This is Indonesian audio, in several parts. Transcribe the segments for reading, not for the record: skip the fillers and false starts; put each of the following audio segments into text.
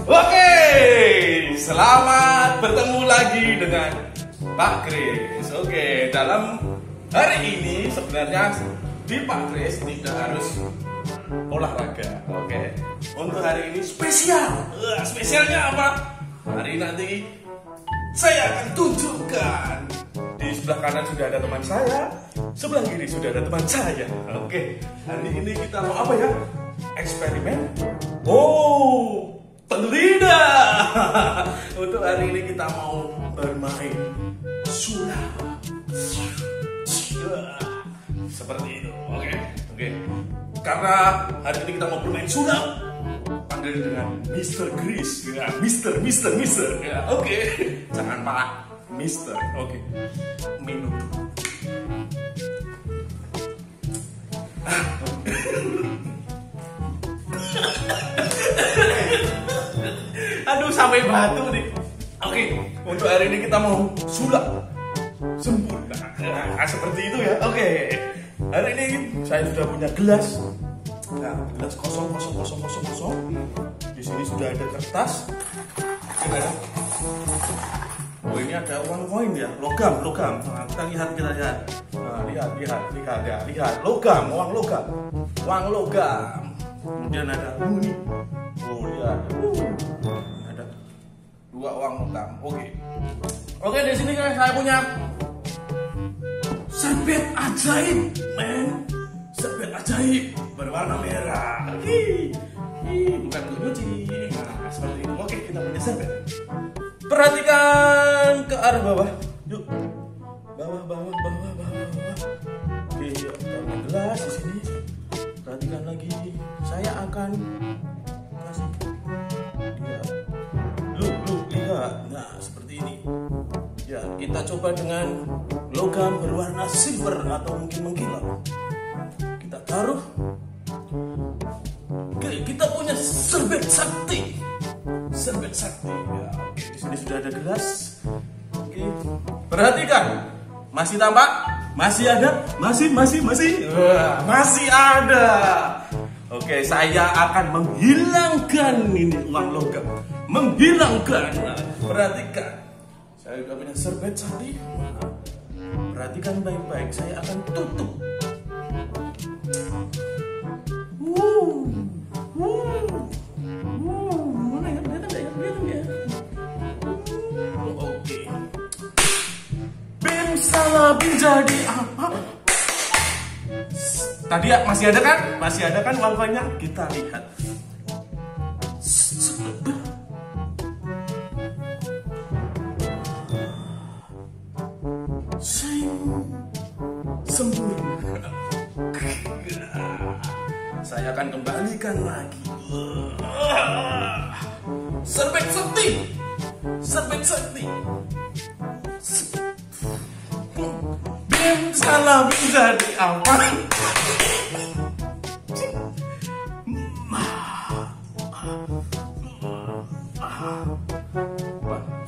Oke, selamat bertemu lagi dengan Pak Kris. Oke, dalam hari ini sebenarnya di Pak Kris tidak harus olahraga. Oke, untuk hari ini spesial. Spesialnya apa? Hari nanti saya akan tunjukkan. Di sebelah kanan sudah ada teman saya, sebelah kiri sudah ada teman saya. Oke, hari ini kita mau apa ya? Eksperimen. Oh, tentu tidak. Untuk hari ini kita mau bermain sulap. Seperti itu. Oke. Karena hari ini kita mau bermain sulap, panggil dengan Mr. Kris. Ya, Mister. Ya, oke. Jangan Pak, Mister. Oke. Minum dulu. Aduh, sampai batu nih. Oke, untuk hari ini kita mau sulap sempurna. Seperti itu ya. Oke. Hari ini saya sudah punya gelas. Nah, gelas kosong. Di sini sudah ada kertas. Ini ada. Oh, ini ada uang koin ya, logam. Nah, kita lihat. Nah, lihat. Logam, uang logam. Kemudian ada ini. Oh, lihat. Ada 2 uang logam. Oke, di sini saya punya serbet ajaib, serbet ajaib berwarna merah. Bukan untuk nyuci. Nah, seperti itu. Oke, kita punya serbet. Perhatikan ke arah bawah. Yuk. Bawah. Oke, taruh gelas di sini. Perhatikan lagi. Saya akan kasih dia. Lihat. Nah, seperti ini. Ya, kita coba dengan logam berwarna silver atau mungkin mengkilau. Kita taruh. Oke, kita punya serbet sakti. Ya, oke, di sini sudah ada gelas. Oke, perhatikan. Masih tampak? Masih ada? Masih. Masih ada. Oke, saya akan menghilangkan ini uang logam. Menghilangkan. Nah, perhatikan. Saya sudah punya serbet sakti. Perhatikan baik-baik. Saya akan tutup. Mana ya? Kelihatan ya? Oke. Bim salah jadi apa? Tadi ya, masih ada kan wifi-nya? Kita lihat. Sempurna. Saya akan kembalikan lagi. Serbet sakti. Bim salah jadi apa?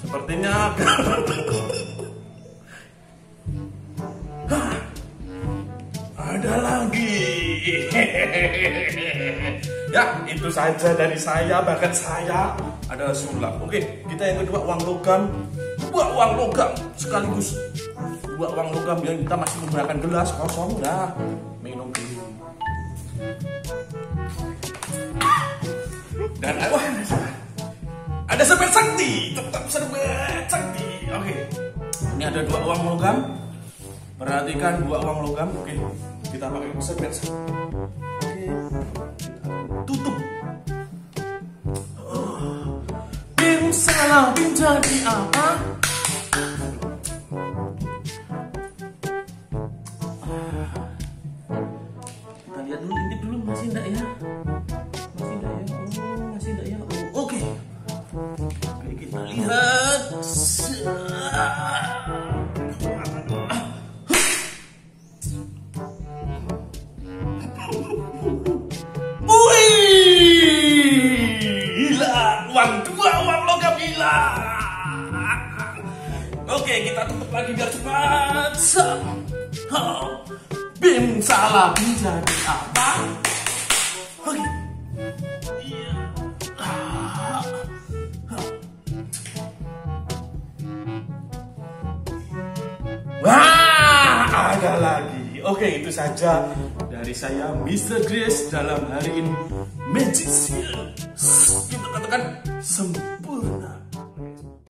Sepertinya ada lagi. Ya, itu saja dari saya. Bakat saya adalah sulap. Oke, kita yang kedua uang logam. 2 uang logam sekaligus. 2 uang logam yang kita masih menggunakan gelas kosong. Nah, minum dulu. Dan ada serbet sakti. Tetap serbet sakti. Oke, ini ada 2 uang logam. Perhatikan 2 uang logam. Oke, kita pakai serbet sakti. Oke, tutup. Bim salah jadi apa? Kita lihat dulu, intip dulu, masih enggak ya? Masih enggak ya? Oke, kita lihat. Uang logam hilang. Oke, kita tutup lagi biar cepat. Bim salah jadi apa? Oke. Iya. ada lagi. Oke, itu saja dari saya Mr. Grace dalam hari ini Magician. Kita katakan sempurna.